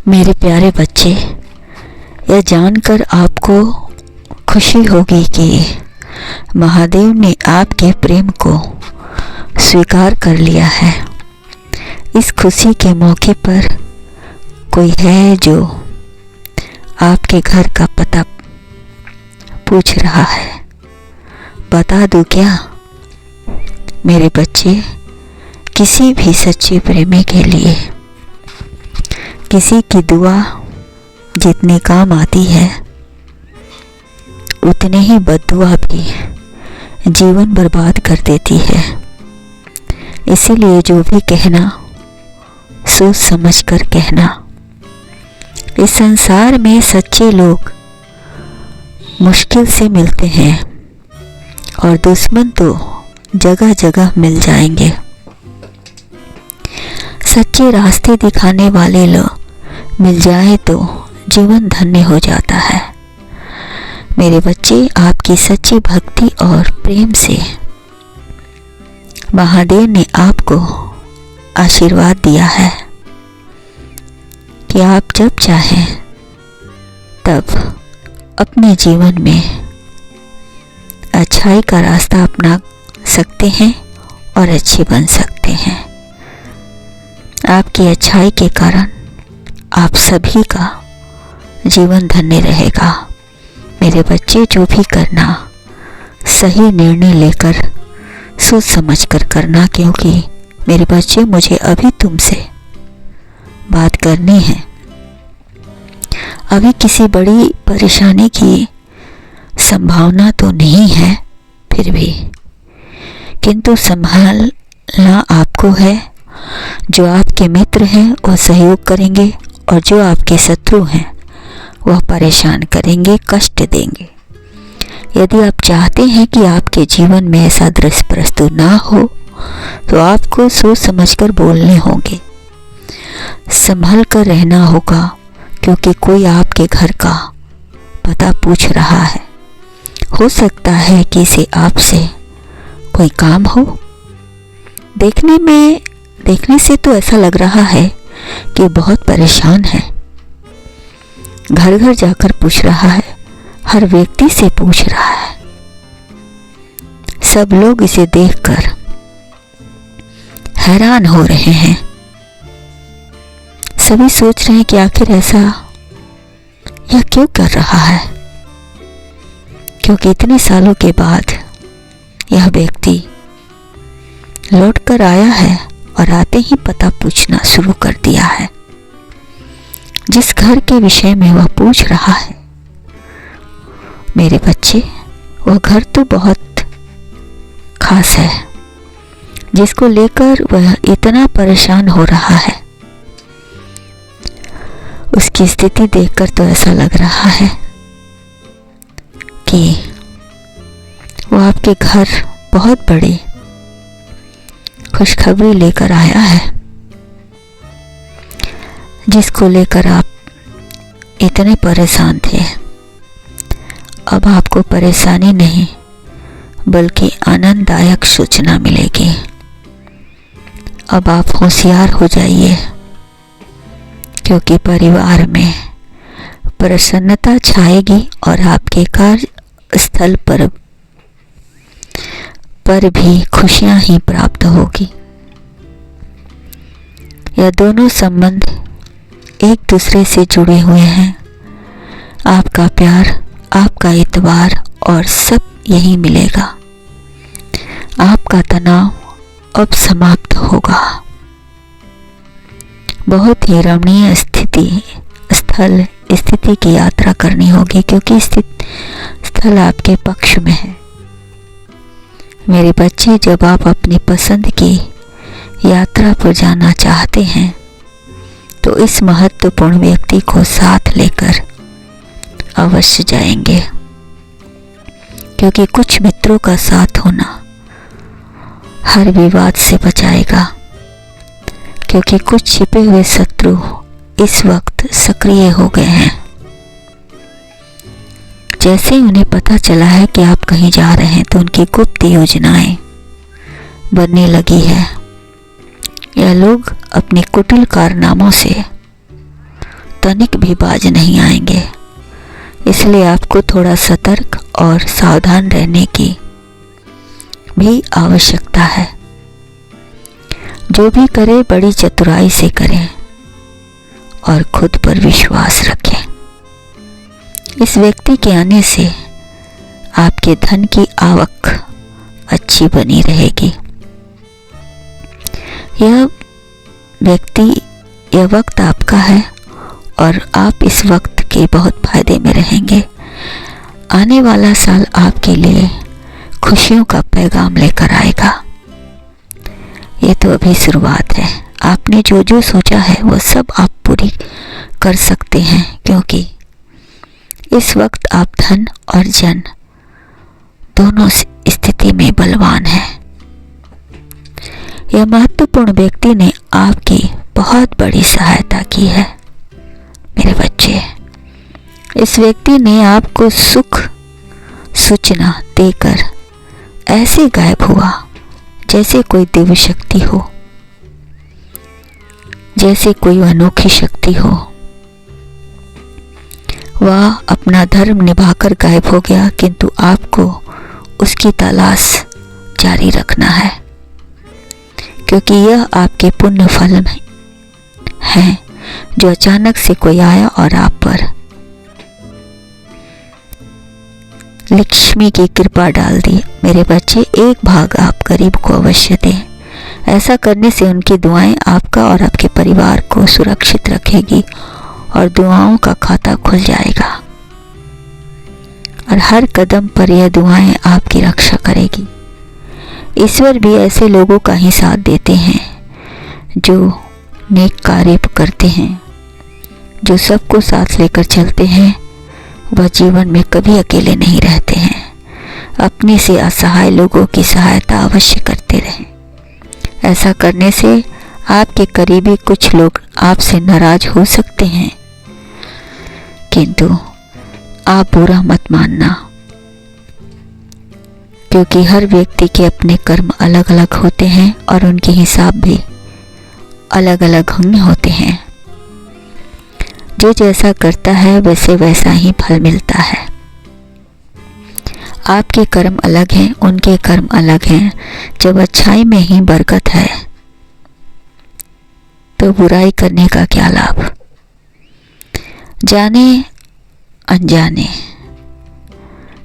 मेरे प्यारे बच्चे, यह जानकर आपको खुशी होगी कि महादेव ने आपके प्रेम को स्वीकार कर लिया है। इस खुशी के मौके पर कोई है जो आपके घर का पता पूछ रहा है। बता दूं क्या? मेरे बच्चे, किसी भी सच्चे प्रेमी के लिए किसी की दुआ जितने काम आती है, उतने ही बद्दुआ भी जीवन बर्बाद कर देती है। इसीलिए जो भी कहना सोच समझ कर कहना। इस संसार में सच्चे लोग मुश्किल से मिलते हैं और दुश्मन तो जगह जगह मिल जाएंगे। सच्चे रास्ते दिखाने वाले लोग मिल जाए तो जीवन धन्य हो जाता है। मेरे बच्चे, आपकी सच्ची भक्ति और प्रेम से महादेव ने आपको आशीर्वाद दिया है कि आप जब चाहें तब अपने जीवन में अच्छाई का रास्ता अपना सकते हैं और अच्छे बन सकते हैं। आपकी अच्छाई के कारण आप सभी का जीवन धन्य रहेगा। मेरे बच्चे, जो भी करना सही निर्णय लेकर सोच समझ कर करना, क्योंकि मेरे बच्चे, मुझे अभी तुमसे बात करनी है। अभी किसी बड़ी परेशानी की संभावना तो नहीं है, फिर भी किंतु संभालना आपको है। जो आपके मित्र हैं वह सहयोग करेंगे और जो आपके शत्रु हैं वह परेशान करेंगे, कष्ट देंगे। यदि आप चाहते हैं कि आपके जीवन में ऐसा दृश्य प्रस्तुत ना हो तो आपको सोच समझकर बोलने होंगे, संभल कर रहना होगा, क्योंकि कोई आपके घर का पता पूछ रहा है। हो सकता है कि इसे आपसे कोई काम हो। देखने से तो ऐसा लग रहा है कि बहुत परेशान है। घर घर जाकर पूछ रहा है, हर व्यक्ति से पूछ रहा है। सब लोग इसे देखकर हैरान हो रहे हैं। सभी सोच रहे हैं कि आखिर ऐसा यह क्यों कर रहा है, क्योंकि इतने सालों के बाद यह व्यक्ति लौट कर आया है और आते ही पता पूछना शुरू कर दिया है। जिस घर के विषय में वह पूछ रहा है, मेरे बच्चे, वह घर तो बहुत खास है, जिसको लेकर वह इतना परेशान हो रहा है। उसकी स्थिति देखकर तो ऐसा लग रहा है कि वो आपके घर बहुत बड़ी खुशखबरी लेकर आया है, जिसको लेकर आप इतने परेशान थे। अब आपको परेशानी नहीं बल्कि आनंददायक सूचना मिलेगी। अब आप होशियार हो जाइए, क्योंकि परिवार में प्रसन्नता छाएगी और आपके कार्य स्थल पर भी खुशियां ही प्राप्त होगी। यह दोनों संबंध एक दूसरे से जुड़े हुए हैं। आपका प्यार, आपका इतबार और सब यही मिलेगा। आपका तनाव अब समाप्त होगा। बहुत ही रमणीय स्थिति की यात्रा करनी होगी, क्योंकि स्थल आपके पक्ष में है। मेरे बच्चे, जब आप अपनी पसंद की यात्रा पर जाना चाहते हैं तो इस महत्वपूर्ण व्यक्ति को साथ लेकर अवश्य जाएंगे, क्योंकि कुछ मित्रों का साथ होना हर विवाद से बचाएगा। क्योंकि कुछ छिपे हुए शत्रु इस वक्त सक्रिय हो गए हैं। जैसे ही उन्हें पता चला है कि आप कहीं जा रहे हैं तो उनकी गुप्त योजनाएं बनने लगी है। यह लोग अपने कुटिल कारनामों से तनिक भी बाज नहीं आएंगे। इसलिए आपको थोड़ा सतर्क और सावधान रहने की भी आवश्यकता है। जो भी करे बड़ी चतुराई से करें और खुद पर विश्वास रखें। इस व्यक्ति के आने से आपके धन की आवक अच्छी बनी रहेगी। यह वक्त आपका है और आप इस वक्त के बहुत फायदे में रहेंगे। आने वाला साल आपके लिए खुशियों का पैगाम लेकर आएगा। ये तो अभी शुरुआत है। आपने जो जो सोचा है वो सब आप पूरी कर सकते हैं, क्योंकि इस वक्त आप धन और जन दोनों स्थिति में बलवान हैं। यह महत्वपूर्ण व्यक्ति ने आपकी बहुत बड़ी सहायता की है मेरे बच्चे। इस व्यक्ति ने आपको सुख सूचना देकर ऐसे गायब हुआ जैसे कोई दिव्य शक्ति हो, जैसे कोई अनोखी शक्ति हो। वह अपना धर्म निभाकर गायब हो गया, किंतु आपको उसकी तलाश जारी रखना है, क्योंकि यह आपके पुण्य फल में है जो अचानक से कोई आया और आप पर लक्ष्मी की कृपा डाल दी। मेरे बच्चे, एक भाग आप गरीब को अवश्य दें। ऐसा करने से उनकी दुआएं आपका और आपके परिवार को सुरक्षित रखेगी और दुआओं का खाता खुल जाएगा। और हर कदम पर यह दुआएं आपकी रक्षा करेगी। ईश्वर भी ऐसे लोगों का ही साथ देते हैं जो नेक कार्य करते हैं, जो सबको साथ लेकर चलते हैं। वह जीवन में कभी अकेले नहीं रहते हैं। अपने से असहाय लोगों की सहायता अवश्य करते रहें। ऐसा करने से आपके करीबी कुछ लोग आपसे नाराज हो सकते हैं, किंतु आप बुरा मत मानना, क्योंकि हर व्यक्ति के अपने कर्म अलग अलग होते हैं और उनके हिसाब भी अलग अलग होते हैं। जो जैसा करता है वैसे वैसा ही फल मिलता है। आपके कर्म अलग हैं, उनके कर्म अलग हैं। जब अच्छाई में ही बरकत है तो बुराई करने का क्या लाभ। जाने अनजाने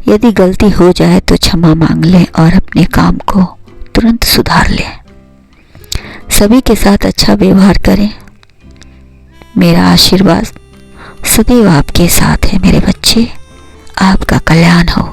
यदि गलती हो जाए तो क्षमा मांग ले और अपने काम को तुरंत सुधार ले। सभी के साथ अच्छा व्यवहार करें। मेरा आशीर्वाद सदैव आपके साथ है मेरे बच्चे। आपका कल्याण हो।